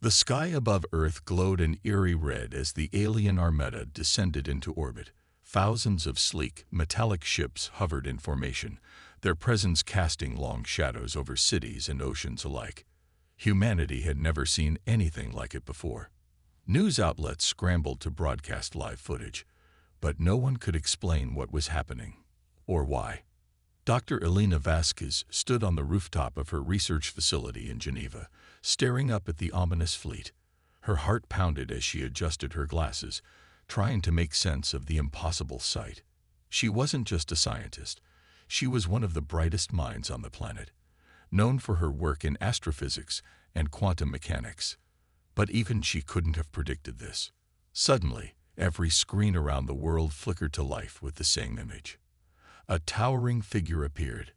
The sky above Earth glowed an eerie red as the alien armada descended into orbit. Thousands of sleek, metallic ships hovered in formation, their presence casting long shadows over cities and oceans alike. Humanity had never seen anything like it before. News outlets scrambled to broadcast live footage, but no one could explain what was happening or why. Dr. Elena Vasquez stood on the rooftop of her research facility in Geneva, staring up at the ominous fleet. Her heart pounded as she adjusted her glasses, trying to make sense of the impossible sight. She wasn't just a scientist. She was one of the brightest minds on the planet, known for her work in astrophysics and quantum mechanics. But even she couldn't have predicted this. Suddenly, every screen around the world flickered to life with the same image. A towering figure appeared,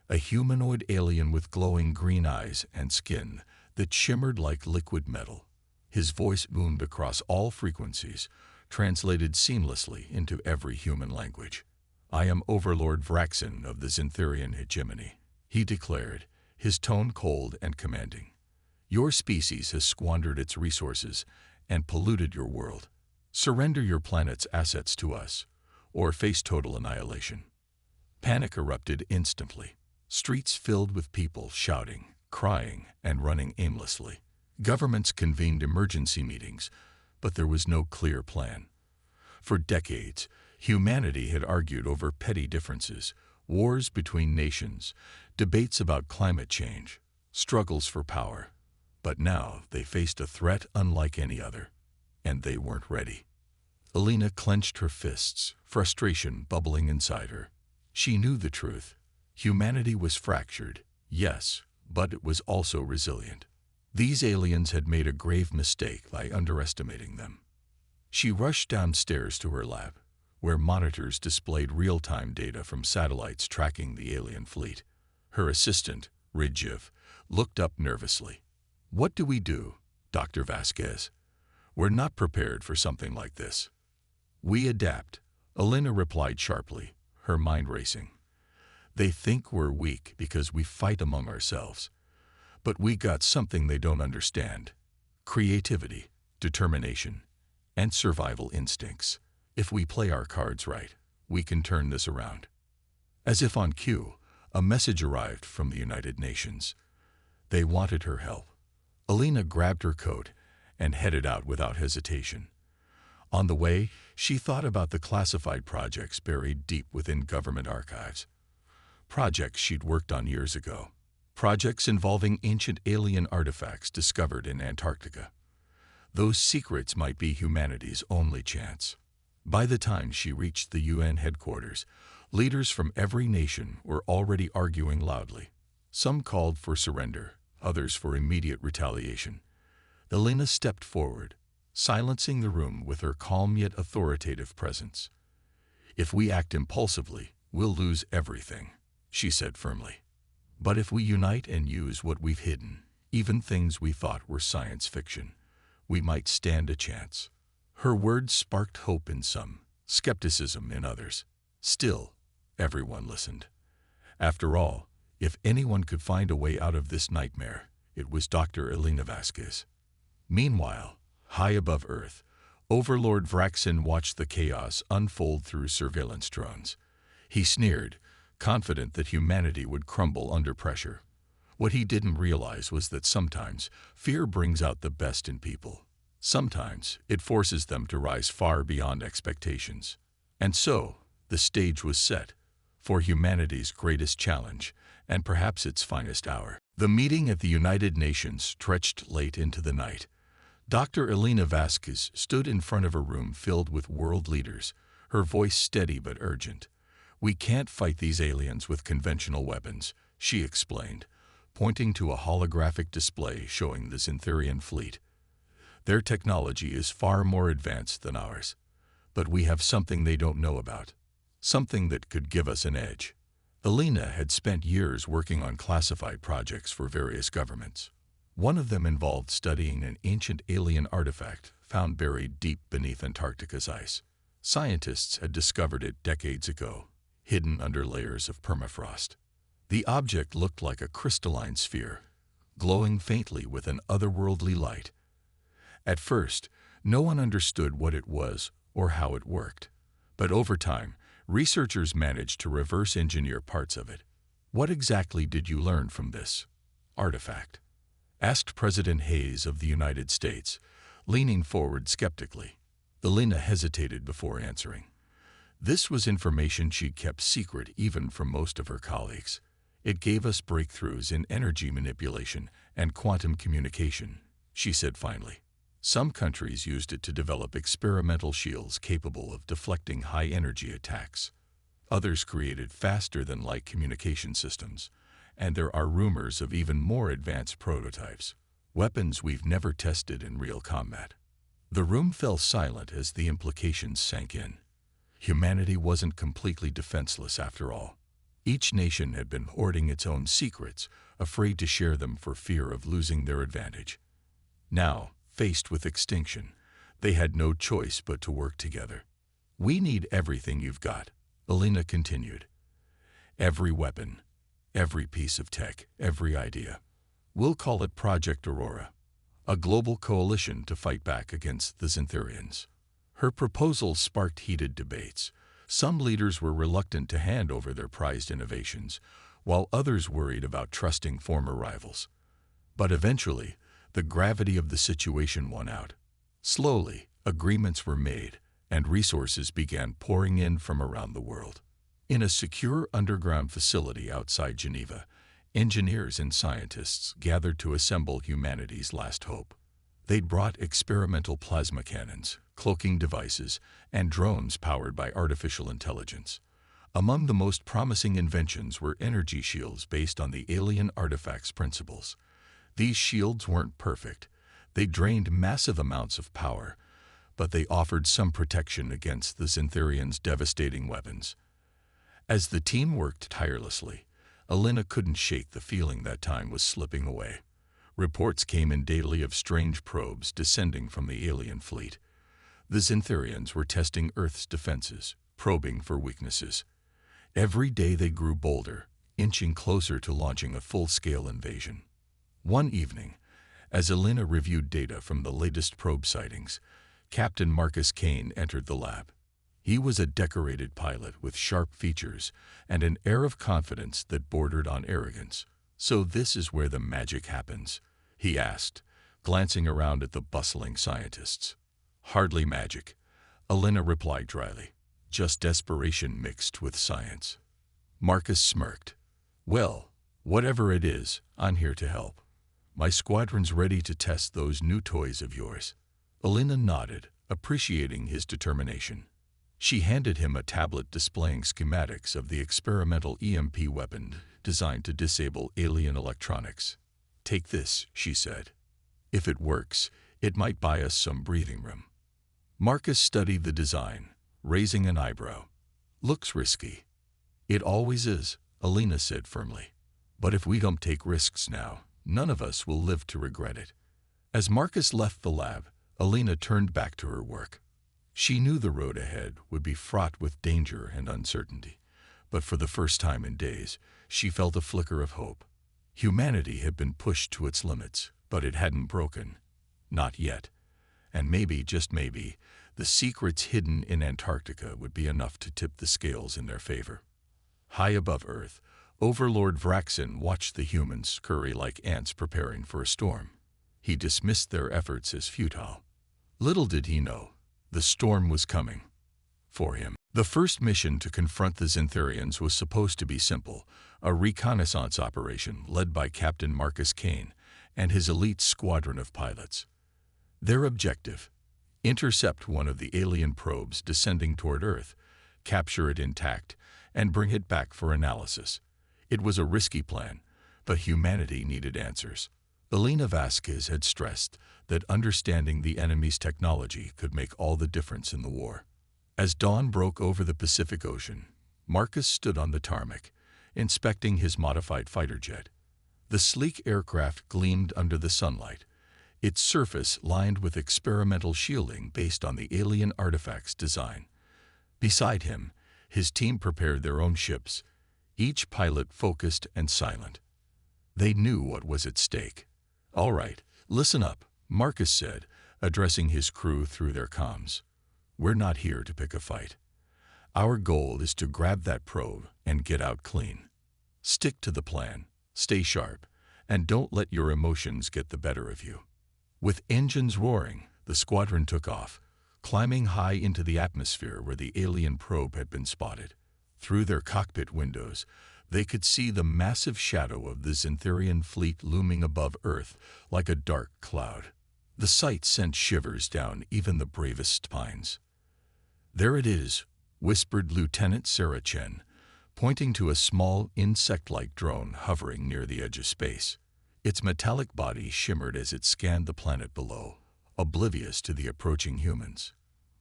a humanoid alien with glowing green eyes and skin that shimmered like liquid metal. His voice boomed across all frequencies, translated seamlessly into every human language. "I am Overlord Vraxin of the Xantharian hegemony," he declared, his tone cold and commanding. "Your species has squandered its resources and polluted your world. Surrender your planet's assets to us, or face total annihilation." Panic erupted instantly. Streets filled with people shouting, crying, and running aimlessly. Governments convened emergency meetings, but there was no clear plan. For decades, humanity had argued over petty differences, wars between nations, debates about climate change, struggles for power. But now they faced a threat unlike any other, and they weren't ready. Elena clenched her fists, frustration bubbling inside her. She knew the truth. Humanity was fractured, yes, but it was also resilient. These aliens had made a grave mistake by underestimating them. She rushed downstairs to her lab, where monitors displayed real-time data from satellites tracking the alien fleet. Her assistant, Ridjiv, looked up nervously. "What do we do, Dr. Vasquez? We're not prepared for something like this." "We adapt," Elena replied sharply, her mind racing. "They think we're weak because we fight among ourselves. But we got something they don't understand: creativity, determination, and survival instincts. If we play our cards right, we can turn this around." As if on cue, a message arrived from the United Nations. They wanted her help. Elena grabbed her coat and headed out without hesitation. On the way, she thought about the classified projects buried deep within government archives. Projects she'd worked on years ago. Projects involving ancient alien artifacts discovered in Antarctica. Those secrets might be humanity's only chance. By the time she reached the UN headquarters, leaders from every nation were already arguing loudly. Some called for surrender, others for immediate retaliation. Elena stepped forward, silencing the room with her calm yet authoritative presence. "If we act impulsively, we'll lose everything," she said firmly. "But if we unite and use what we've hidden, even things we thought were science fiction, we might stand a chance." Her words sparked hope in some, skepticism in others. Still, everyone listened. After all, if anyone could find a way out of this nightmare, it was Dr. Elena Vasquez. Meanwhile, high above Earth, Overlord Vraxin watched the chaos unfold through surveillance drones. He sneered, confident that humanity would crumble under pressure. What he didn't realize was that sometimes fear brings out the best in people. Sometimes it forces them to rise far beyond expectations. And so, the stage was set for humanity's greatest challenge, and perhaps its finest hour. The meeting at the United Nations stretched late into the night. Dr. Elena Vasquez stood in front of a room filled with world leaders, her voice steady but urgent. "We can't fight these aliens with conventional weapons," she explained, pointing to a holographic display showing the Xantharian fleet. "Their technology is far more advanced than ours. But we have something they don't know about, something that could give us an edge." Elena had spent years working on classified projects for various governments. One of them involved studying an ancient alien artifact found buried deep beneath Antarctica's ice. Scientists had discovered it decades ago, hidden under layers of permafrost. The object looked like a crystalline sphere, glowing faintly with an otherworldly light. At first, no one understood what it was or how it worked. But over time, researchers managed to reverse engineer parts of it. "What exactly did you learn from this artifact?" asked President Hayes of the United States, leaning forward skeptically. Elena hesitated before answering. This was information she'd kept secret even from most of her colleagues. "It gave us breakthroughs in energy manipulation and quantum communication," she said finally. "Some countries used it to develop experimental shields capable of deflecting high-energy attacks. Others created faster-than-light communication systems, and there are rumors of even more advanced prototypes, weapons we've never tested in real combat." The room fell silent as the implications sank in. Humanity wasn't completely defenseless after all. Each nation had been hoarding its own secrets, afraid to share them for fear of losing their advantage. Now, faced with extinction, they had no choice but to work together. "We need everything you've got," Elena continued. "Every weapon, every piece of tech, every idea. We'll call it Project Aurora, a global coalition to fight back against the Xantharians." Her proposal sparked heated debates. Some leaders were reluctant to hand over their prized innovations, while others worried about trusting former rivals. But eventually, the gravity of the situation won out. Slowly, agreements were made, and resources began pouring in from around the world. In a secure underground facility outside Geneva, engineers and scientists gathered to assemble humanity's last hope. They'd brought experimental plasma cannons, cloaking devices, and drones powered by artificial intelligence. Among the most promising inventions were energy shields based on the alien artifact's principles. These shields weren't perfect. They drained massive amounts of power, but they offered some protection against the Xantharians' devastating weapons. As the team worked tirelessly, Elena couldn't shake the feeling that time was slipping away. Reports came in daily of strange probes descending from the alien fleet. The Xantharians were testing Earth's defenses, probing for weaknesses. Every day they grew bolder, inching closer to launching a full-scale invasion. One evening, as Elena reviewed data from the latest probe sightings, Captain Marcus Kane entered the lab. He was a decorated pilot with sharp features and an air of confidence that bordered on arrogance. "So this is where the magic happens?" he asked, glancing around at the bustling scientists. "Hardly magic," Elena replied dryly. "Just desperation mixed with science." Marcus smirked. "Well, whatever it is, I'm here to help. My squadron's ready to test those new toys of yours." Elena nodded, appreciating his determination. She handed him a tablet displaying schematics of the experimental EMP weapon designed to disable alien electronics. "Take this," she said. "If it works, it might buy us some breathing room." Marcus studied the design, raising an eyebrow. "Looks risky." "It always is," Elena said firmly. "But if we don't take risks now, none of us will live to regret it." As Marcus left the lab, Elena turned back to her work. She knew the road ahead would be fraught with danger and uncertainty, but for the first time in days, she felt a flicker of hope. Humanity had been pushed to its limits, but it hadn't broken. Not yet. And maybe, just maybe, the secrets hidden in Antarctica would be enough to tip the scales in their favor. High above Earth, Overlord Vraxin watched the humans scurry like ants preparing for a storm. He dismissed their efforts as futile. Little did he know, the storm was coming. For him. The first mission to confront the Xantharians was supposed to be simple, a reconnaissance operation led by Captain Marcus Kane and his elite squadron of pilots. Their objective: intercept one of the alien probes descending toward Earth, capture it intact, and bring it back for analysis. It was a risky plan, but humanity needed answers. Elena Vasquez had stressed that understanding the enemy's technology could make all the difference in the war. As dawn broke over the Pacific Ocean, Marcus stood on the tarmac, inspecting his modified fighter jet. The sleek aircraft gleamed under the sunlight, its surface lined with experimental shielding based on the alien artifact's design. Beside him, his team prepared their own ships, each pilot focused and silent. They knew what was at stake. "All right, listen up," Marcus said, addressing his crew through their comms. "We're not here to pick a fight. Our goal is to grab that probe and get out clean. Stick to the plan, stay sharp, and don't let your emotions get the better of you." With engines roaring, the squadron took off, climbing high into the atmosphere where the alien probe had been spotted. Through their cockpit windows, they could see the massive shadow of the Xantharian fleet looming above Earth like a dark cloud. The sight sent shivers down even the bravest spines. "There it is," whispered Lieutenant Sarah Chen, pointing to a small, insect-like drone hovering near the edge of space. Its metallic body shimmered as it scanned the planet below, oblivious to the approaching humans.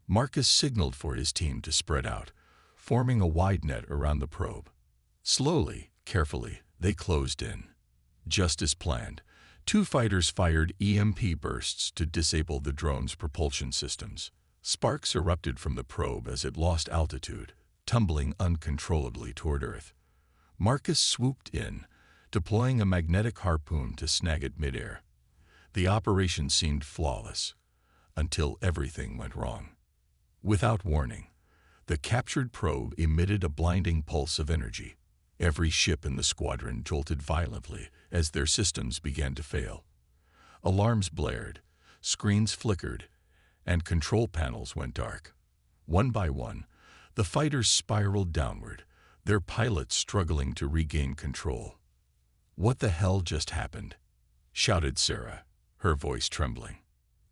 Marcus signaled for his team to spread out, forming a wide net around the probe. Slowly, carefully, they closed in. Just as planned, 2 fighters fired EMP bursts to disable the drone's propulsion systems. Sparks erupted from the probe as it lost altitude, tumbling uncontrollably toward Earth. Marcus swooped in, deploying a magnetic harpoon to snag it midair. The operation seemed flawless, until everything went wrong. Without warning, the captured probe emitted a blinding pulse of energy. Every ship in the squadron jolted violently as their systems began to fail. Alarms blared, screens flickered, and control panels went dark. One by one, the fighters spiraled downward, their pilots struggling to regain control. "What the hell just happened?" shouted Sarah, her voice trembling.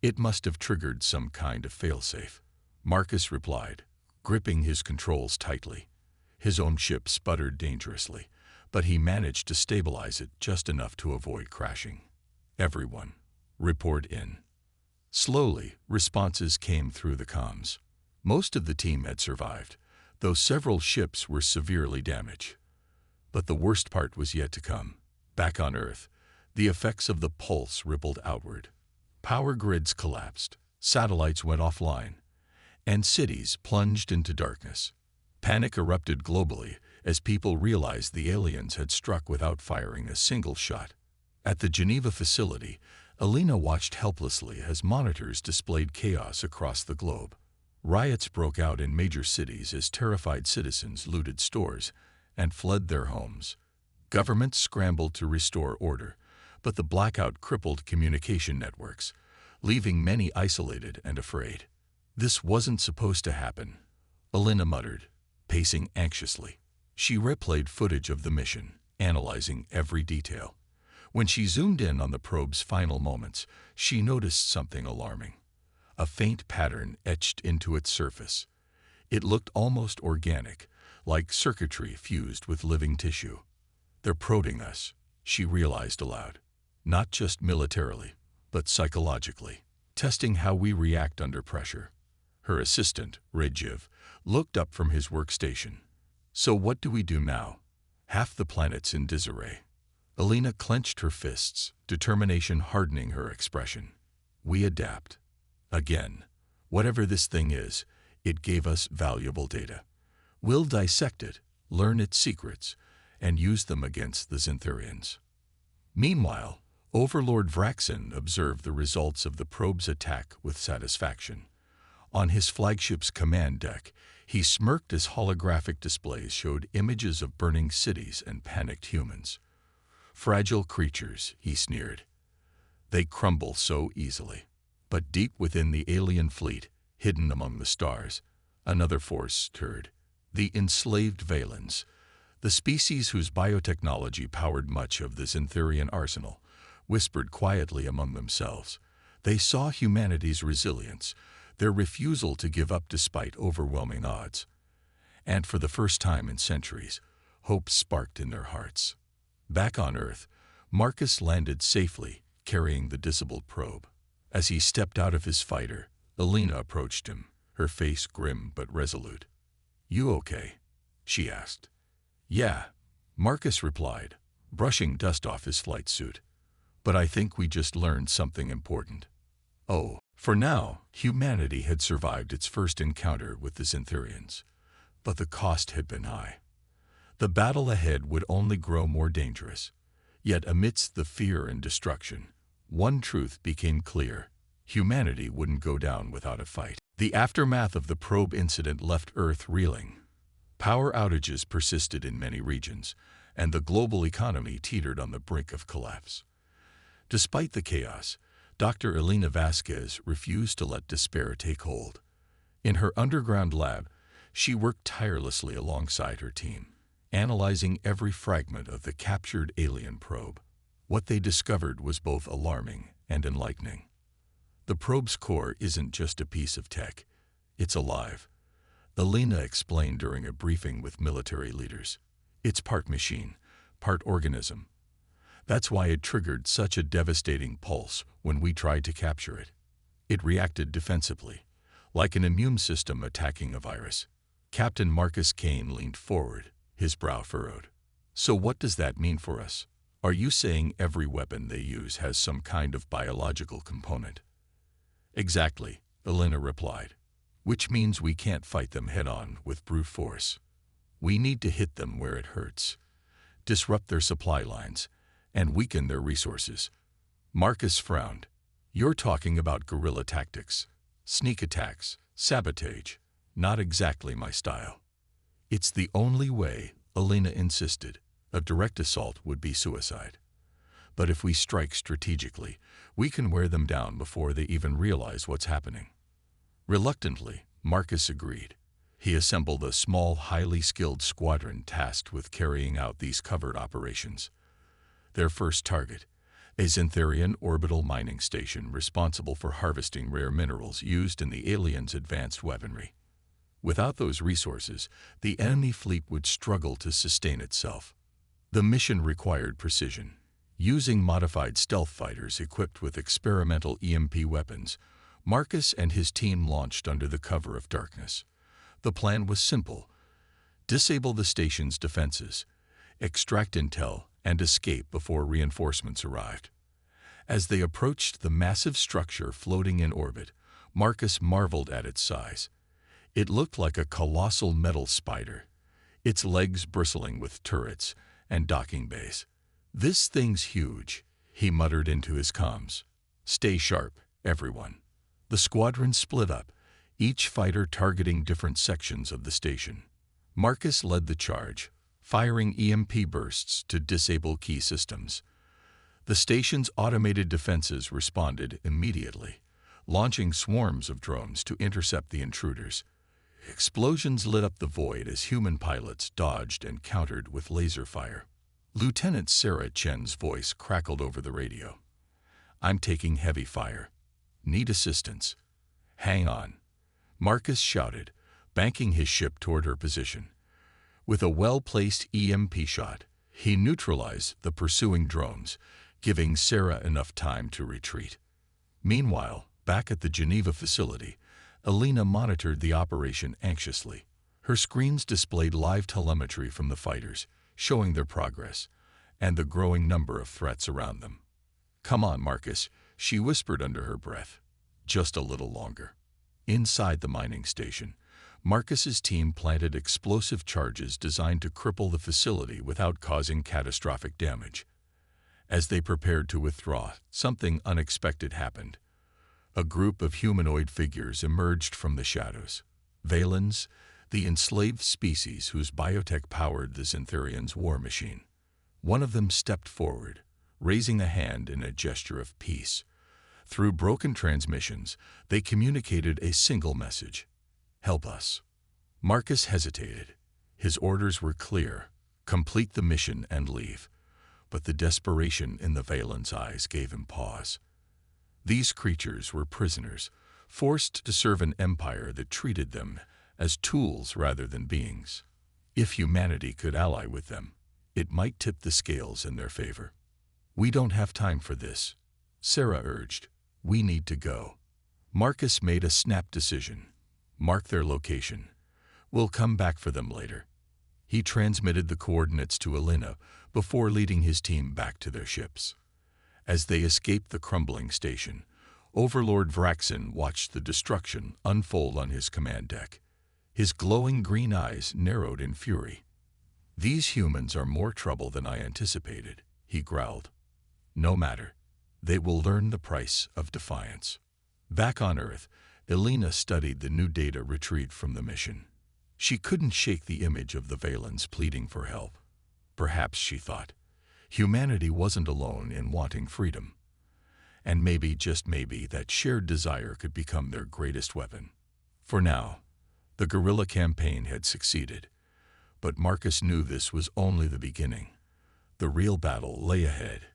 "It must have triggered some kind of failsafe," Marcus replied, gripping his controls tightly. His own ship sputtered dangerously, but he managed to stabilize it just enough to avoid crashing. "Everyone, report in." Slowly, responses came through the comms. Most of the team had survived, though several ships were severely damaged. But the worst part was yet to come. Back on Earth, the effects of the pulse rippled outward. Power grids collapsed, satellites went offline, and cities plunged into darkness. Panic erupted globally as people realized the aliens had struck without firing a single shot. At the Geneva facility, Alina watched helplessly as monitors displayed chaos across the globe. Riots broke out in major cities as terrified citizens looted stores and fled their homes. Governments scrambled to restore order, but the blackout crippled communication networks, leaving many isolated and afraid. "This wasn't supposed to happen," Alina muttered, pacing anxiously. She replayed footage of the mission, analyzing every detail. When she zoomed in on the probe's final moments, she noticed something alarming. A faint pattern etched into its surface. It looked almost organic, like circuitry fused with living tissue. "They're probing us," she realized aloud. "Not just militarily, but psychologically, testing how we react under pressure." Her assistant, Redjiv, looked up from his workstation. "So what do we do now? Half the planet's in disarray." Alina clenched her fists, determination hardening her expression. "We adapt. Again, whatever this thing is, it gave us valuable data. We'll dissect it, learn its secrets, and use them against the Xantharians." Meanwhile, Overlord Vraxin observed the results of the probe's attack with satisfaction. On his flagship's command deck, he smirked as holographic displays showed images of burning cities and panicked humans. "Fragile creatures," he sneered. "They crumble so easily." But deep within the alien fleet, hidden among the stars, another force stirred. The enslaved Valens, the species whose biotechnology powered much of the Xantharian arsenal, whispered quietly among themselves. They saw humanity's resilience, their refusal to give up despite overwhelming odds. And for the first time in centuries, hope sparked in their hearts. Back on Earth, Marcus landed safely, carrying the disabled probe. As he stepped out of his fighter, Alina approached him, her face grim but resolute. "You okay?" she asked. "Yeah," Marcus replied, brushing dust off his flight suit. "But I think we just learned something important." Oh, for now, humanity had survived its first encounter with the Xantharians. But the cost had been high. The battle ahead would only grow more dangerous. Yet amidst the fear and destruction, one truth became clear: Humanity wouldn't go down without a fight. The aftermath of the probe incident left Earth reeling. Power outages persisted in many regions, and the global economy teetered on the brink of collapse. Despite the chaos, Dr. Elena Vasquez refused to let despair take hold. In her underground lab, she worked tirelessly alongside her team, analyzing every fragment of the captured alien probe. What they discovered was both alarming and enlightening. The probe's core isn't just a piece of tech, it's alive. Elena explained during a briefing with military leaders. It's part machine, part organism. That's why it triggered such a devastating pulse when we tried to capture it. It reacted defensively, like an immune system attacking a virus. Captain Marcus Kane leaned forward, his brow furrowed. So what does that mean for us? Are you saying every weapon they use has some kind of biological component? Exactly, Elena replied. Which means we can't fight them head-on with brute force. We need to hit them where it hurts, disrupt their supply lines, and weaken their resources. Marcus frowned. You're talking about guerrilla tactics, sneak attacks, sabotage. Not exactly my style. It's the only way, Elena insisted. A direct assault would be suicide. But if we strike strategically, we can wear them down before they even realize what's happening. Reluctantly, Marcus agreed. He assembled a small, highly skilled squadron tasked with carrying out these covert operations. Their first target, a Xantharian orbital mining station responsible for harvesting rare minerals used in the aliens' advanced weaponry. Without those resources, the enemy fleet would struggle to sustain itself. The mission required precision. Using modified stealth fighters equipped with experimental EMP weapons, Marcus and his team launched under the cover of darkness. The plan was simple: disable the station's defenses, extract intel, and escape before reinforcements arrived. As they approached the massive structure floating in orbit, Marcus marveled at its size. It looked like a colossal metal spider, its legs bristling with turrets and docking bays. "This thing's huge," he muttered into his comms. "Stay sharp, everyone." The squadron split up, each fighter targeting different sections of the station. Marcus led the charge, firing EMP bursts to disable key systems. The station's automated defenses responded immediately, launching swarms of drones to intercept the intruders. Explosions lit up the void as human pilots dodged and countered with laser fire. Lieutenant Sarah Chen's voice crackled over the radio. "I'm taking heavy fire. Need assistance." "Hang on," Marcus shouted, banking his ship toward her position. With a well-placed EMP shot, he neutralized the pursuing drones, giving Sarah enough time to retreat. Meanwhile, back at the Geneva facility, Elena monitored the operation anxiously. Her screens displayed live telemetry from the fighters, showing their progress and the growing number of threats around them. "Come on, Marcus," she whispered under her breath. "Just a little longer." Inside the mining station, Marcus's team planted explosive charges designed to cripple the facility without causing catastrophic damage. As they prepared to withdraw, something unexpected happened. A group of humanoid figures emerged from the shadows. Valens, the enslaved species whose biotech powered the Xantharians' war machine. One of them stepped forward, raising a hand in a gesture of peace. Through broken transmissions, they communicated a single message: "Help us." Marcus hesitated. His orders were clear: complete the mission and leave. But the desperation in the Valens' eyes gave him pause. These creatures were prisoners, forced to serve an empire that treated them as tools rather than beings. If humanity could ally with them, it might tip the scales in their favor. "We don't have time for this," Sarah urged. "We need to go." Marcus made a snap decision. "Mark their location. We'll come back for them later." He transmitted the coordinates to Elena before leading his team back to their ships. As they escaped the crumbling station, Overlord Vraxin watched the destruction unfold on his command deck. His glowing green eyes narrowed in fury. "These humans are more trouble than I anticipated," he growled. "No matter. They will learn the price of defiance." Back on Earth, Elena studied the new data retrieved from the mission. She couldn't shake the image of the Valens pleading for help. Perhaps, she thought, humanity wasn't alone in wanting freedom. And maybe, just maybe, that shared desire could become their greatest weapon. For now, the guerrilla campaign had succeeded. But Marcus knew this was only the beginning. The real battle lay ahead.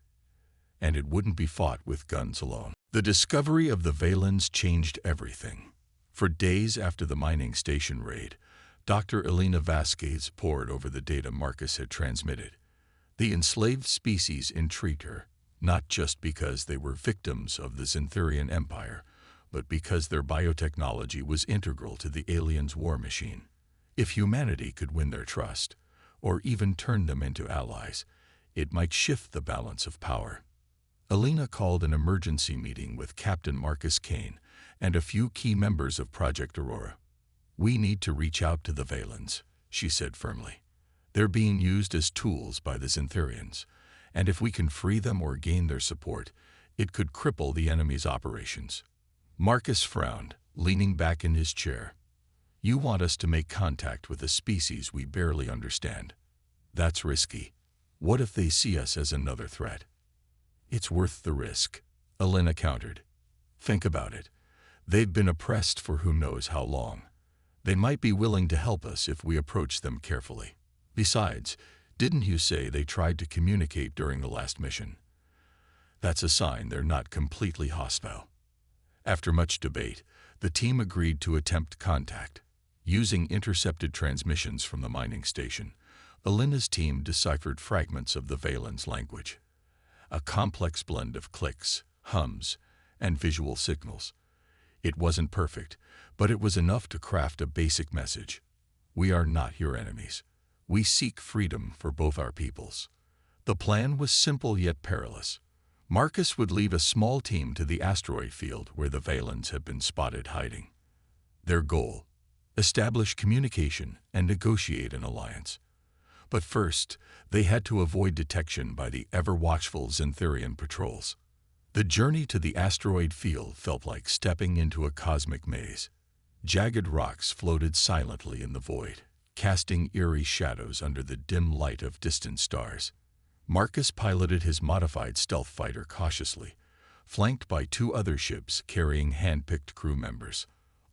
And it wouldn't be fought with guns alone. The discovery of the Valens changed everything. For days after the mining station raid, Dr. Elena Vasquez pored over the data Marcus had transmitted. The enslaved species intrigued her, not just because they were victims of the Xanthurian Empire, but because their biotechnology was integral to the aliens' war machine. If humanity could win their trust, or even turn them into allies, it might shift the balance of power. Elena called an emergency meeting with Captain Marcus Kane and a few key members of Project Aurora. "We need to reach out to the Valens," she said firmly. "They're being used as tools by the Xanthurians, and if we can free them or gain their support, it could cripple the enemy's operations." Marcus frowned, leaning back in his chair. "You want us to make contact with a species we barely understand? That's risky. What if they see us as another threat?" "It's worth the risk," Elena countered. "Think about it. They've been oppressed for who knows how long. They might be willing to help us if we approach them carefully. Besides, didn't you say they tried to communicate during the last mission? That's a sign they're not completely hostile." After much debate, the team agreed to attempt contact. Using intercepted transmissions from the mining station, Elena's team deciphered fragments of the Valens language. A complex blend of clicks, hums, and visual signals. It wasn't perfect, but it was enough to craft a basic message. "We are not your enemies. We seek freedom for both our peoples." The plan was simple yet perilous. Marcus would lead a small team to the asteroid field where the Valens had been spotted hiding. Their goal: establish communication and negotiate an alliance. But first, they had to avoid detection by the ever-watchful Xanthurian patrols. The journey to the asteroid field felt like stepping into a cosmic maze. Jagged rocks floated silently in the void, casting eerie shadows under the dim light of distant stars. Marcus piloted his modified stealth fighter cautiously, flanked by two other ships carrying hand-picked crew members.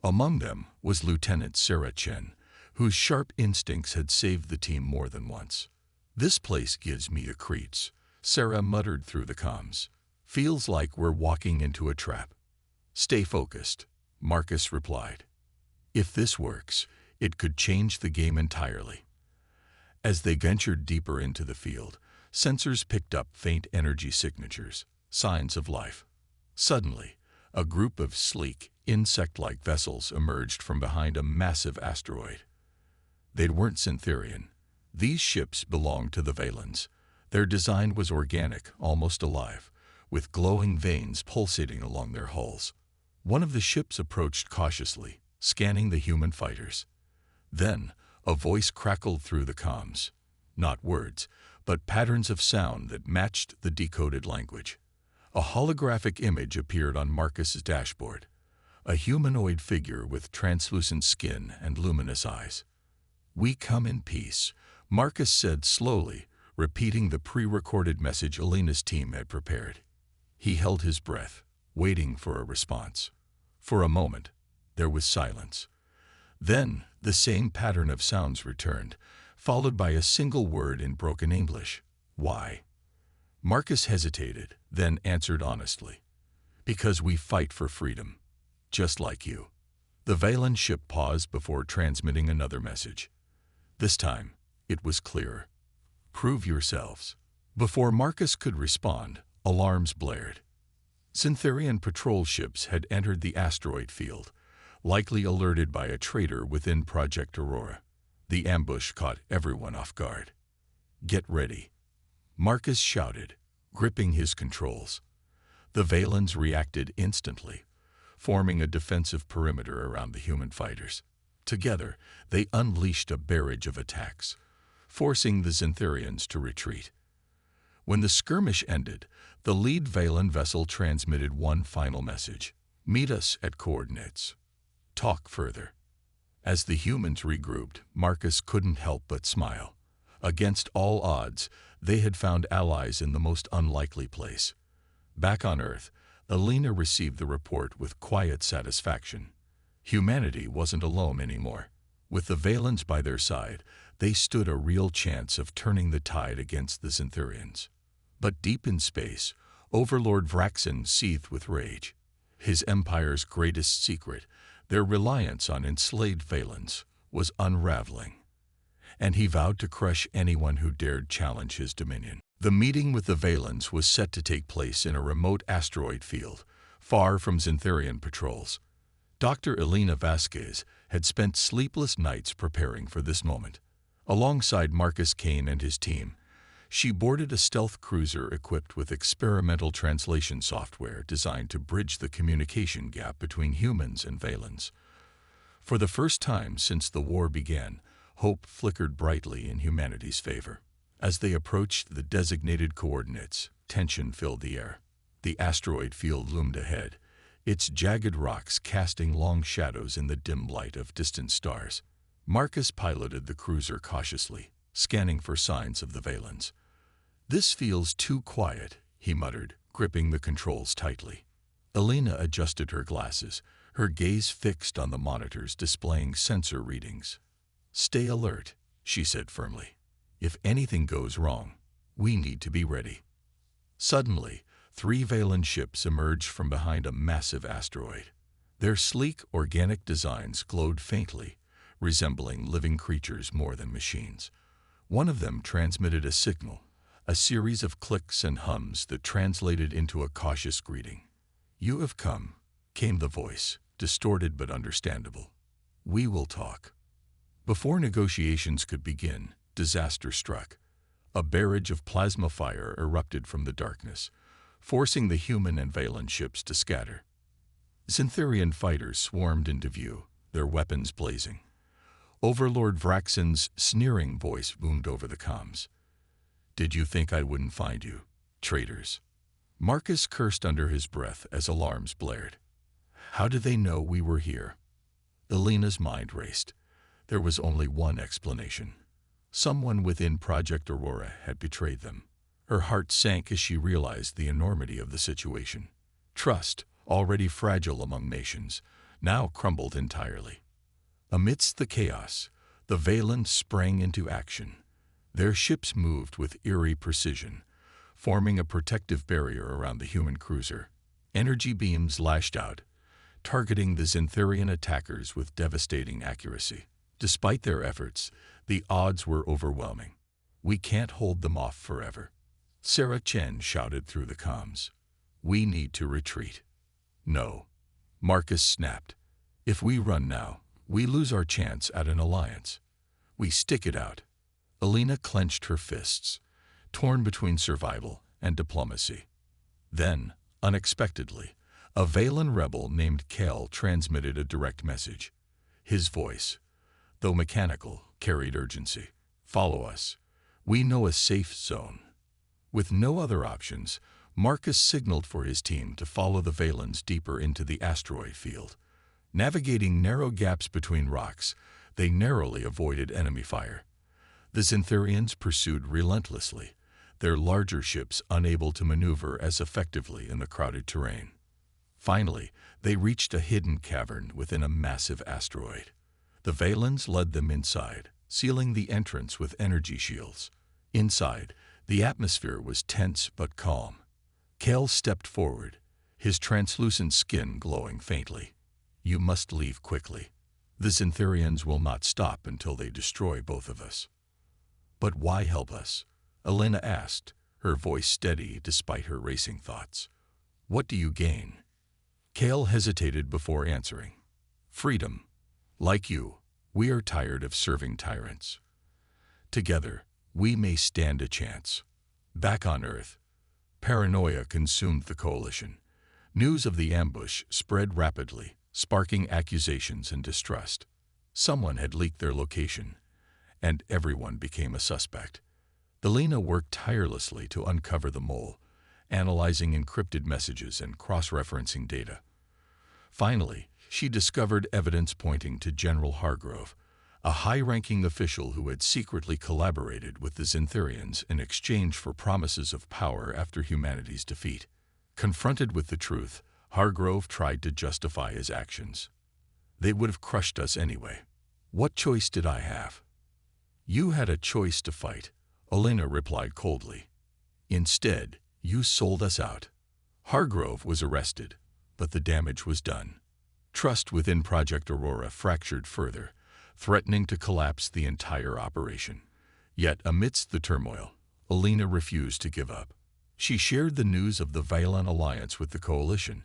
Among them was Lieutenant Sarah Chen, whose sharp instincts had saved the team more than once. "This place gives me the creeps," Sarah muttered through the comms. "Feels like we're walking into a trap." "Stay focused," Marcus replied. "If this works, it could change the game entirely." As they ventured deeper into the field, sensors picked up faint energy signatures, signs of life. Suddenly, a group of sleek, insect-like vessels emerged from behind a massive asteroid. They weren't Xanthurian. These ships belonged to the Valens. Their design was organic, almost alive, with glowing veins pulsating along their hulls. One of the ships approached cautiously, scanning the human fighters. Then, a voice crackled through the comms. Not words, but patterns of sound that matched the decoded language. A holographic image appeared on Marcus's dashboard. A humanoid figure with translucent skin and luminous eyes. "We come in peace," Marcus said slowly, repeating the pre-recorded message Elena's team had prepared. He held his breath, waiting for a response. For a moment, there was silence. Then, the same pattern of sounds returned, followed by a single word in broken English. "Why?" Marcus hesitated, then answered honestly. "Because we fight for freedom. Just like you." The Valen ship paused before transmitting another message. This time, it was clearer. "Prove yourselves." Before Marcus could respond, alarms blared. Xanthurian patrol ships had entered the asteroid field, likely alerted by a traitor within Project Aurora. The ambush caught everyone off guard. "Get ready," Marcus shouted, gripping his controls. The Valens reacted instantly, forming a defensive perimeter around the human fighters. Together, they unleashed a barrage of attacks, forcing the Xanthurians to retreat. When the skirmish ended, the lead Valen vessel transmitted one final message. Meet us at coordinates. Talk further. As the humans regrouped, Marcus couldn't help but smile. Against all odds, they had found allies in the most unlikely place. Back on Earth, Alina received the report with quiet satisfaction. Humanity wasn't alone anymore. With the Valens by their side, they stood a real chance of turning the tide against the Synthurians. But deep in space, Overlord Vraxin seethed with rage. His empire's greatest secret, their reliance on enslaved Valens, was unraveling, and he vowed to crush anyone who dared challenge his dominion. The meeting with the Valens was set to take place in a remote asteroid field, far from Synthurian patrols. Dr. Elena Vasquez had spent sleepless nights preparing for this moment. Alongside Marcus Kane and his team, she boarded a stealth cruiser equipped with experimental translation software designed to bridge the communication gap between humans and Valens. For the first time since the war began, hope flickered brightly in humanity's favor. As they approached the designated coordinates, tension filled the air. The asteroid field loomed ahead, its jagged rocks casting long shadows in the dim light of distant stars. Marcus piloted the cruiser cautiously, scanning for signs of the Valens. "This feels too quiet," he muttered, gripping the controls tightly. Elena adjusted her glasses, her gaze fixed on the monitors displaying sensor readings. "Stay alert," she said firmly. "If anything goes wrong, we need to be ready." Suddenly, 3 Valen ships emerged from behind a massive asteroid. Their sleek, organic designs glowed faintly, resembling living creatures more than machines. One of them transmitted a signal, a series of clicks and hums that translated into a cautious greeting. "You have come," came the voice, distorted but understandable. "We will talk." Before negotiations could begin, disaster struck. A barrage of plasma fire erupted from the darkness, forcing the human and Valen ships to scatter. Synthurian fighters swarmed into view, their weapons blazing. Overlord Vraxin's sneering voice boomed over the comms. "Did you think I wouldn't find you, traitors?" Marcus cursed under his breath as alarms blared. How did they know we were here? Elena's mind raced. There was only one explanation. Someone within Project Aurora had betrayed them. Her heart sank as she realized the enormity of the situation. Trust, already fragile among nations, now crumbled entirely. Amidst the chaos, the Valen sprang into action. Their ships moved with eerie precision, forming a protective barrier around the human cruiser. Energy beams lashed out, targeting the Synthurian attackers with devastating accuracy. Despite their efforts, the odds were overwhelming. "We can't hold them off forever," Sarah Chen shouted through the comms. "We need to retreat." "No," Marcus snapped. "If we run now, we lose our chance at an alliance. We stick it out." Elena clenched her fists, torn between survival and diplomacy. Then, unexpectedly, a Valen rebel named Kel transmitted a direct message. His voice, though mechanical, carried urgency. "Follow us. We know a safe zone." With no other options, Marcus signaled for his team to follow the Valens deeper into the asteroid field. Navigating narrow gaps between rocks, they narrowly avoided enemy fire. The Synthurians pursued relentlessly, their larger ships unable to maneuver as effectively in the crowded terrain. Finally, they reached a hidden cavern within a massive asteroid. The Valens led them inside, sealing the entrance with energy shields. Inside, the atmosphere was tense but calm. Kel stepped forward, his translucent skin glowing faintly. "You must leave quickly. The Synthurians will not stop until they destroy both of us." "But why help us?" Elena asked, her voice steady despite her racing thoughts. "What do you gain?" Kel hesitated before answering. "Freedom. Like you, we are tired of serving tyrants. Together, we may stand a chance." Back on Earth, paranoia consumed the coalition. News of the ambush spread rapidly, sparking accusations and distrust. Someone had leaked their location, and everyone became a suspect. Elena worked tirelessly to uncover the mole, analyzing encrypted messages and cross-referencing data. Finally, she discovered evidence pointing to General Hargrove, a high-ranking official who had secretly collaborated with the Xantharians in exchange for promises of power after humanity's defeat. Confronted with the truth, Hargrove tried to justify his actions. They would have crushed us anyway. What choice did I have? You had a choice to fight, Elena replied coldly. Instead, you sold us out. Hargrove was arrested, but the damage was done. Trust within Project Aurora fractured further, threatening to collapse the entire operation. Yet, amidst the turmoil, Elena refused to give up. She shared the news of the Valan alliance with the Coalition,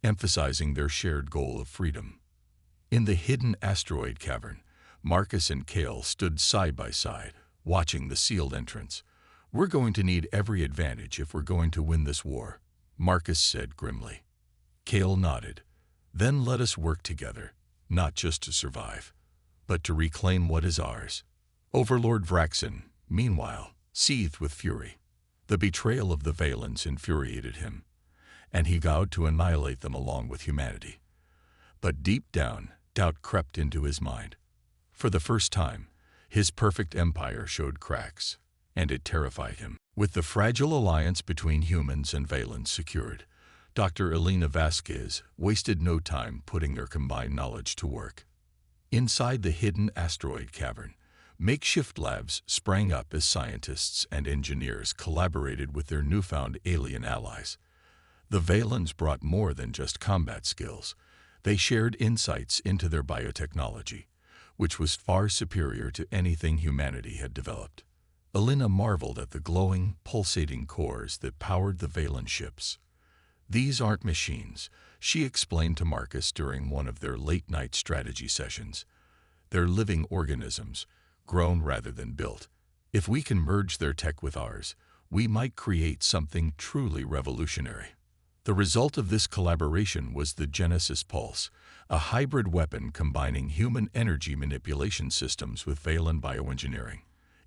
emphasizing their shared goal of freedom. In the hidden asteroid cavern, Marcus and Kale stood side by side, watching the sealed entrance. We're going to need every advantage if we're going to win this war, Marcus said grimly. Kale nodded. Then let us work together, not just to survive, but to reclaim what is ours. Overlord Vraxen, meanwhile, seethed with fury. The betrayal of the Valans infuriated him, and he vowed to annihilate them along with humanity. But deep down, doubt crept into his mind. For the first time, his perfect empire showed cracks, and it terrified him. With the fragile alliance between humans and Valans secured, Dr. Elena Vasquez wasted no time putting their combined knowledge to work. Inside the hidden asteroid cavern, makeshift labs sprang up as scientists and engineers collaborated with their newfound alien allies. The Valans brought more than just combat skills. They shared insights into their biotechnology, which was far superior to anything humanity had developed. Elena marveled at the glowing, pulsating cores that powered the Valan ships. These aren't machines, she explained to Marcus during one of their late-night strategy sessions. They're living organisms, grown rather than built. If we can merge their tech with ours, we might create something truly revolutionary. The result of this collaboration was the Genesis Pulse, a hybrid weapon combining human energy manipulation systems with Valan bioengineering.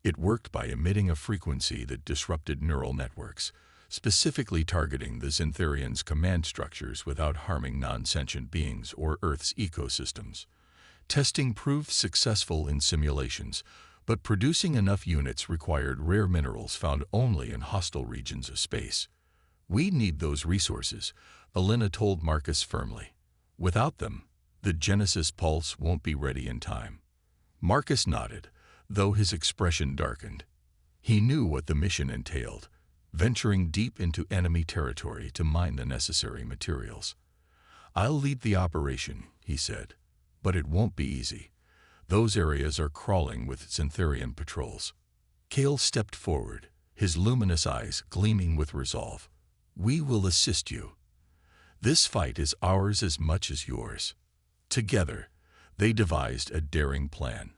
It worked by emitting a frequency that disrupted neural networks, specifically targeting the Xantharians' command structures without harming non-sentient beings or Earth's ecosystems. Testing proved successful in simulations, but producing enough units required rare minerals found only in hostile regions of space. We need those resources, Elena told Marcus firmly. Without them, the Genesis Pulse won't be ready in time. Marcus nodded, though his expression darkened. He knew what the mission entailed, venturing deep into enemy territory to mine the necessary materials. I'll lead the operation, he said, but it won't be easy. Those areas are crawling with Xantharian patrols. Kale stepped forward, his luminous eyes gleaming with resolve. We will assist you. This fight is ours as much as yours. Together, they devised a daring plan.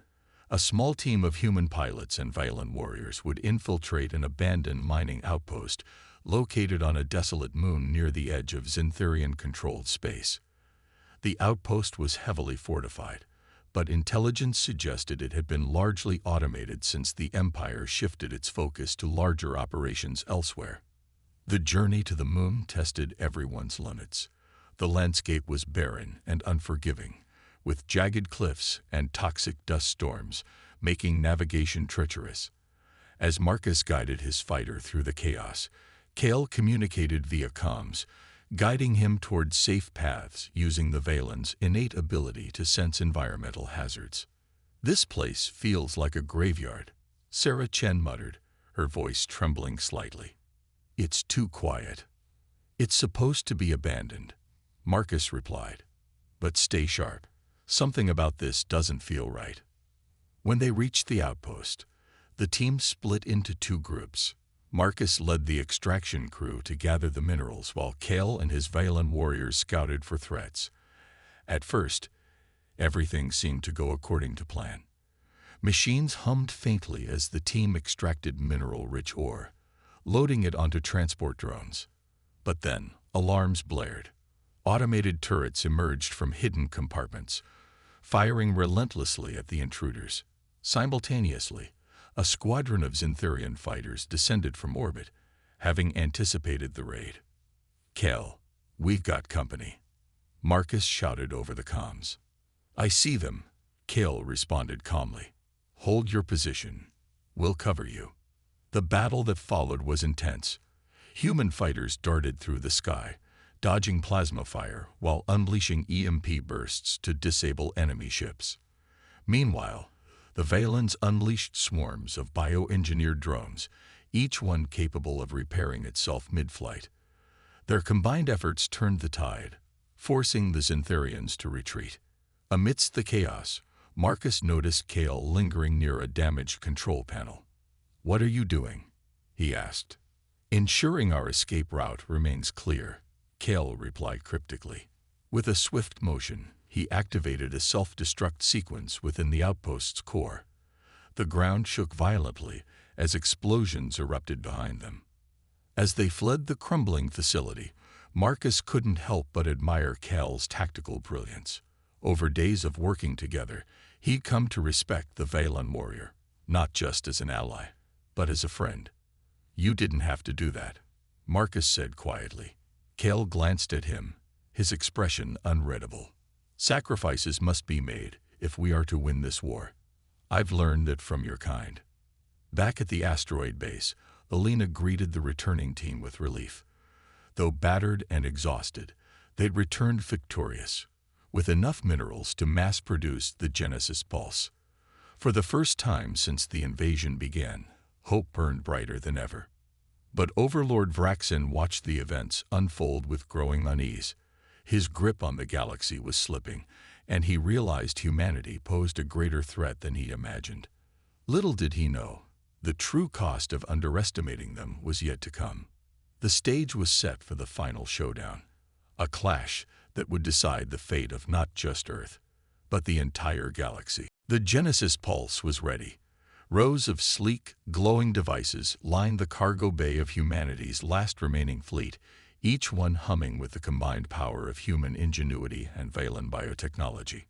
A small team of human pilots and Valan warriors would infiltrate an abandoned mining outpost located on a desolate moon near the edge of Xantharian-controlled space. The outpost was heavily fortified, but intelligence suggested it had been largely automated since the Empire shifted its focus to larger operations elsewhere. The journey to the moon tested everyone's limits. The landscape was barren and unforgiving, with jagged cliffs and toxic dust storms making navigation treacherous. As Marcus guided his fighter through the chaos, Kale communicated via comms, guiding him toward safe paths using the Valan's innate ability to sense environmental hazards. This place feels like a graveyard, Sarah Chen muttered, her voice trembling slightly. It's too quiet. It's supposed to be abandoned, Marcus replied. But stay sharp. Something about this doesn't feel right. When they reached the outpost, the team split into two groups. Marcus led the extraction crew to gather the minerals while Kale and his Valan warriors scouted for threats. At first, everything seemed to go according to plan. Machines hummed faintly as the team extracted mineral-rich ore, loading it onto transport drones. But then, alarms blared. Automated turrets emerged from hidden compartments, firing relentlessly at the intruders. Simultaneously, a squadron of Xantharian fighters descended from orbit, having anticipated the raid. Kale, we've got company. Marcus shouted over the comms. "I see them," Kale responded calmly. "Hold your position. We'll cover you." The battle that followed was intense. Human fighters darted through the sky, dodging plasma fire while unleashing EMP bursts to disable enemy ships. Meanwhile, the Valens unleashed swarms of bioengineered drones, each one capable of repairing itself mid-flight. Their combined efforts turned the tide, forcing the Xantharians to retreat. Amidst the chaos, Marcus noticed Kale lingering near a damaged control panel. "What are you doing?" he asked. "Ensuring our escape route remains clear," Kale replied cryptically. With a swift motion, he activated a self-destruct sequence within the outpost's core. The ground shook violently as explosions erupted behind them. As they fled the crumbling facility, Marcus couldn't help but admire Kale's tactical brilliance. Over days of working together, he'd come to respect the Valen warrior, not just as an ally, but as a friend. "You didn't have to do that," Marcus said quietly. Kale glanced at him, his expression unreadable. "Sacrifices must be made if we are to win this war. I've learned that from your kind." Back at the asteroid base, Alina greeted the returning team with relief. Though battered and exhausted, they'd returned victorious, with enough minerals to mass-produce the Genesis Pulse. For the first time since the invasion began, hope burned brighter than ever. But Overlord Vraxin watched the events unfold with growing unease. His grip on the galaxy was slipping, and he realized humanity posed a greater threat than he imagined. Little did he know, the true cost of underestimating them was yet to come. The stage was set for the final showdown, a clash that would decide the fate of not just Earth, but the entire galaxy. The Genesis Pulse was ready. Rows of sleek, glowing devices lined the cargo bay of humanity's last remaining fleet, each one humming with the combined power of human ingenuity and Valen biotechnology.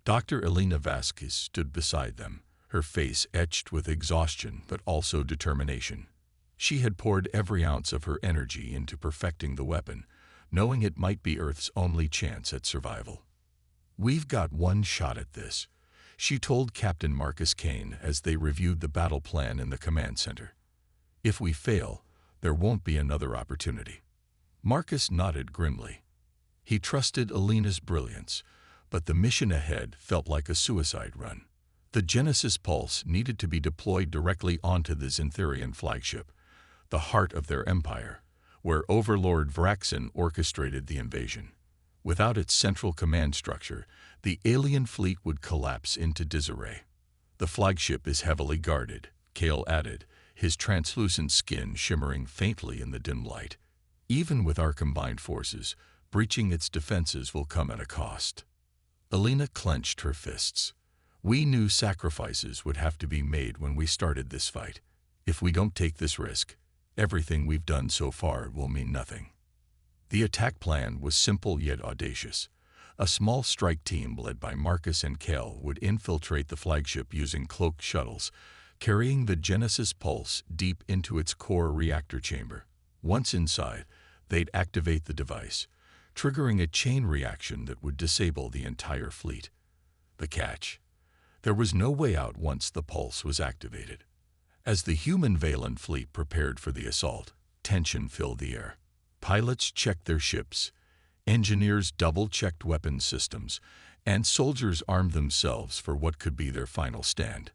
Dr. Elena Vasquez stood beside them, her face etched with exhaustion but also determination. She had poured every ounce of her energy into perfecting the weapon, knowing it might be Earth's only chance at survival. "We've got one shot at this," she told Captain Marcus Kane as they reviewed the battle plan in the command center. "If we fail, there won't be another opportunity." Marcus nodded grimly. He trusted Alina's brilliance, but the mission ahead felt like a suicide run. The Genesis Pulse needed to be deployed directly onto the Xantharian flagship, the heart of their empire, where Overlord Vraxin orchestrated the invasion. Without its central command structure, the alien fleet would collapse into disarray. "The flagship is heavily guarded," Kale added, his translucent skin shimmering faintly in the dim light. "Even with our combined forces, breaching its defenses will come at a cost." Alina clenched her fists. "We knew sacrifices would have to be made when we started this fight. If we don't take this risk, everything we've done so far will mean nothing." The attack plan was simple yet audacious. A small strike team led by Marcus and Kale would infiltrate the flagship using cloaked shuttles, carrying the Genesis Pulse deep into its core reactor chamber. Once inside, they'd activate the device, triggering a chain reaction that would disable the entire fleet. The catch: there was no way out once the pulse was activated. As the human Valen fleet prepared for the assault, tension filled the air. Pilots checked their ships, engineers double-checked weapon systems, and soldiers armed themselves for what could be their final stand.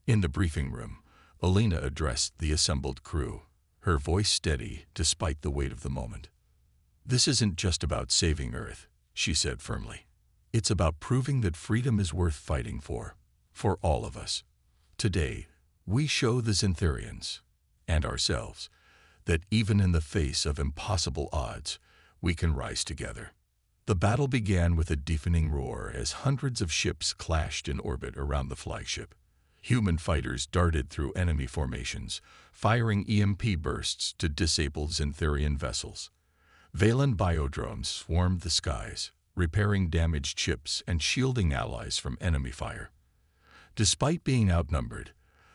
In the briefing room, Alina addressed the assembled crew, her voice steady despite the weight of the moment. "This isn't just about saving Earth," she said firmly. "It's about proving that freedom is worth fighting for all of us. Today, we show the Xantharians, and ourselves, that even in the face of impossible odds, we can rise together." The battle began with a deafening roar as hundreds of ships clashed in orbit around the flagship. Human fighters darted through enemy formations, firing EMP bursts to disable Xantharian vessels. Valen biodromes swarmed the skies, repairing damaged ships and shielding allies from enemy fire. Despite being outnumbered,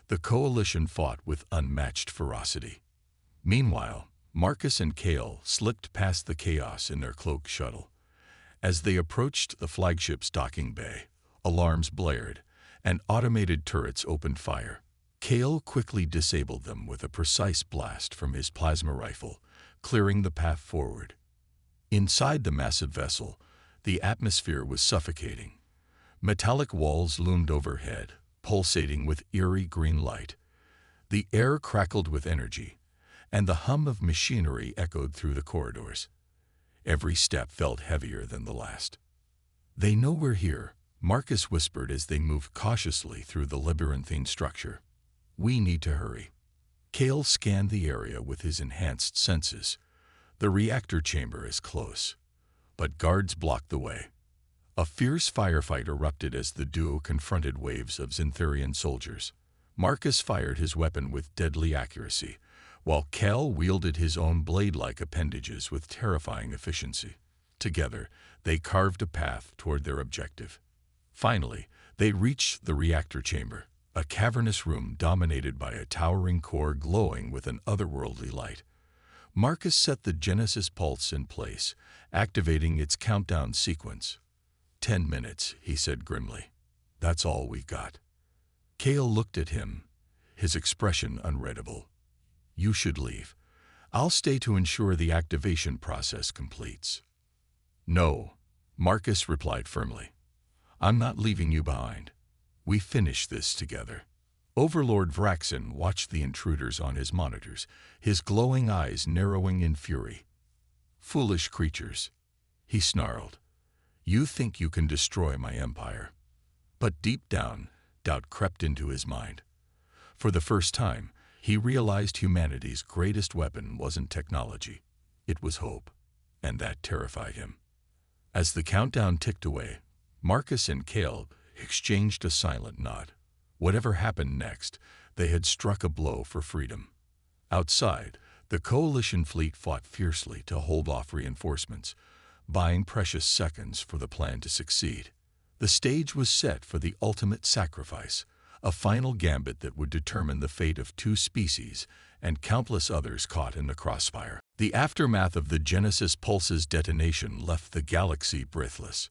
the coalition fought with unmatched ferocity. Meanwhile, Marcus and Kale slipped past the chaos in their cloaked shuttle. As they approached the flagship's docking bay, alarms blared, and automated turrets opened fire. Kale quickly disabled them with a precise blast from his plasma rifle, clearing the path forward. Inside the massive vessel, the atmosphere was suffocating. Metallic walls loomed overhead, pulsating with eerie green light. The air crackled with energy, and the hum of machinery echoed through the corridors. Every step felt heavier than the last. "They know we're here," Marcus whispered as they moved cautiously through the labyrinthine structure. "We need to hurry." Kale scanned the area with his enhanced senses. The reactor chamber is close, but guards blocked the way. A fierce firefight erupted as the duo confronted waves of Xantharian soldiers. Marcus fired his weapon with deadly accuracy, while Kale wielded his own blade-like appendages with terrifying efficiency. Together, they carved a path toward their objective. Finally, they reached the reactor chamber, a cavernous room dominated by a towering core glowing with an otherworldly light. Marcus set the Genesis pulse in place, activating its countdown sequence. 10 minutes, he said grimly. "That's all we got." Kale looked at him, his expression unreadable. "You should leave. I'll stay to ensure the activation process completes." "No," Marcus replied firmly. "I'm not leaving you behind. We finish this together." Overlord Vraxin watched the intruders on his monitors, his glowing eyes narrowing in fury. "Foolish creatures," he snarled. "You think you can destroy my empire." But deep down, doubt crept into his mind. For the first time, he realized humanity's greatest weapon wasn't technology. It was hope, and that terrified him. As the countdown ticked away, Marcus and Kale exchanged a silent nod. Whatever happened next, they had struck a blow for freedom. Outside, the Coalition fleet fought fiercely to hold off reinforcements, buying precious seconds for the plan to succeed. The stage was set for the ultimate sacrifice, a final gambit that would determine the fate of 2 species and countless others caught in the crossfire. The aftermath of the Genesis Pulse's detonation left the galaxy breathless.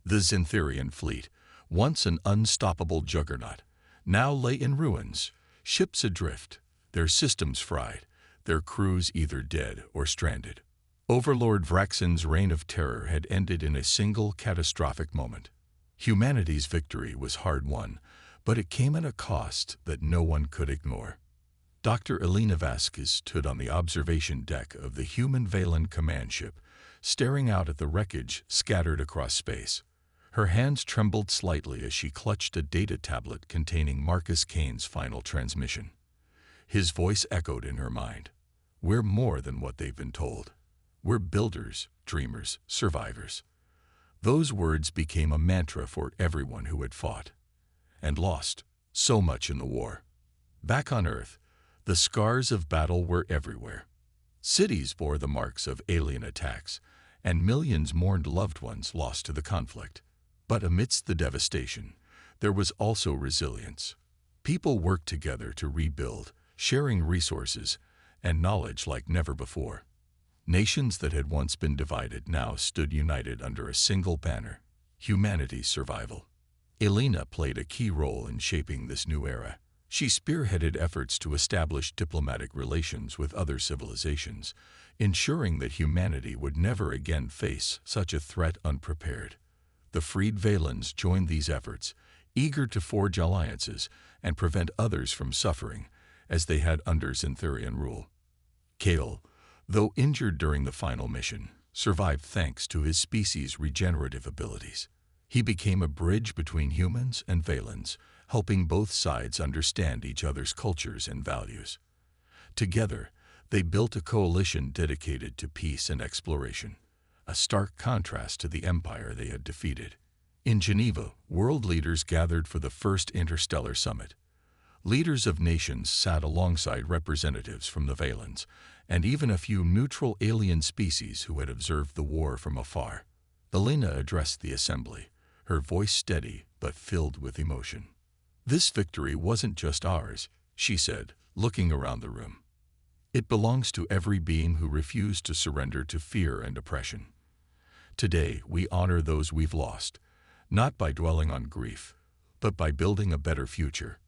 The Xantharian fleet, once an unstoppable juggernaut, now lay in ruins, ships adrift, their systems fried, their crews either dead or stranded. Overlord Vraxin's reign of terror had ended in a single catastrophic moment. Humanity's victory was hard-won, but it came at a cost that no one could ignore. Dr. Elena Vasquez stood on the observation deck of the human Valen command ship, staring out at the wreckage scattered across space. Her hands trembled slightly as she clutched a data tablet containing Marcus Kane's final transmission. His voice echoed in her mind. "We're more than what they've been told. We're builders, dreamers, survivors." Those words became a mantra for everyone who had fought and lost so much in the war. Back on Earth, the scars of battle were everywhere. Cities bore the marks of alien attacks, and millions mourned loved ones lost to the conflict. But amidst the devastation, there was also resilience. People worked together to rebuild, sharing resources and knowledge like never before. Nations that had once been divided now stood united under a single banner: humanity's survival. Elena played a key role in shaping this new era. She spearheaded efforts to establish diplomatic relations with other civilizations, ensuring that humanity would never again face such a threat unprepared. The freed Valens joined these efforts, eager to forge alliances and prevent others from suffering, as they had under Xantharian rule. Kale, though injured during the final mission, survived thanks to his species' regenerative abilities. He became a bridge between humans and Valens, helping both sides understand each other's cultures and values. Together, they built a coalition dedicated to peace and exploration, a stark contrast to the empire they had defeated. In Geneva, world leaders gathered for the first interstellar summit. Leaders of nations sat alongside representatives from the Valens, and even a few neutral alien species who had observed the war from afar. Elena addressed the assembly, her voice steady but filled with emotion. "This victory wasn't just ours," she said, looking around the room. "It belongs to every being who refused to surrender to fear and oppression. Today, we honor those we've lost, not by dwelling on grief, but by building a better future.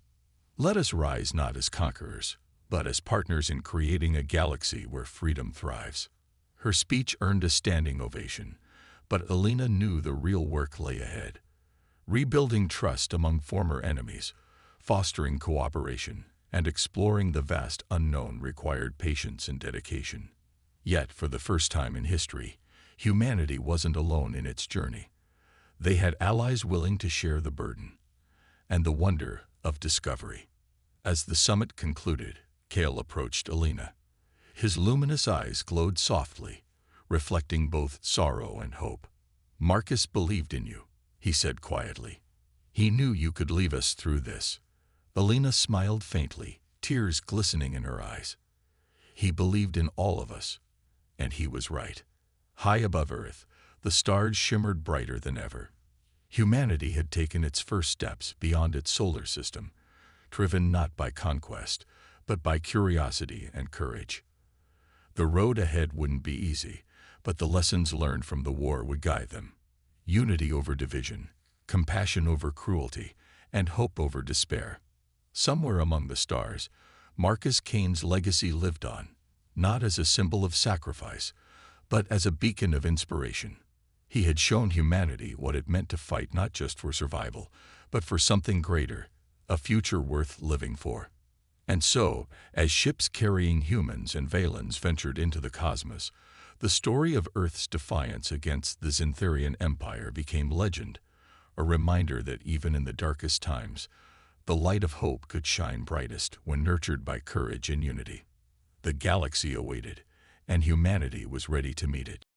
Let us rise not as conquerors, but as partners in creating a galaxy where freedom thrives. Her speech earned a standing ovation, but Alina knew the real work lay ahead. Rebuilding trust among former enemies, fostering cooperation, and exploring the vast unknown required patience and dedication. Yet, for the first time in history, humanity wasn't alone in its journey. They had allies willing to share the burden and the wonder of discovery. As the summit concluded, Kale approached Alina. His luminous eyes glowed softly, reflecting both sorrow and hope. "Marcus believed in you," he said quietly. "He knew you could leave us through this." Alina smiled faintly, tears glistening in her eyes. "He believed in all of us, and he was right." High above Earth, the stars shimmered brighter than ever. Humanity had taken its first steps beyond its solar system, driven not by conquest, but by curiosity and courage. The road ahead wouldn't be easy, but the lessons learned from the war would guide them. Unity over division, compassion over cruelty, and hope over despair. Somewhere among the stars, Marcus Kane's legacy lived on, not as a symbol of sacrifice, but as a beacon of inspiration. He had shown humanity what it meant to fight not just for survival, but for something greater, a future worth living for. And so, as ships carrying humans and Valens ventured into the cosmos, the story of Earth's defiance against the Xantharian Empire became legend, a reminder that even in the darkest times, the light of hope could shine brightest when nurtured by courage and unity. The galaxy awaited, and humanity was ready to meet it.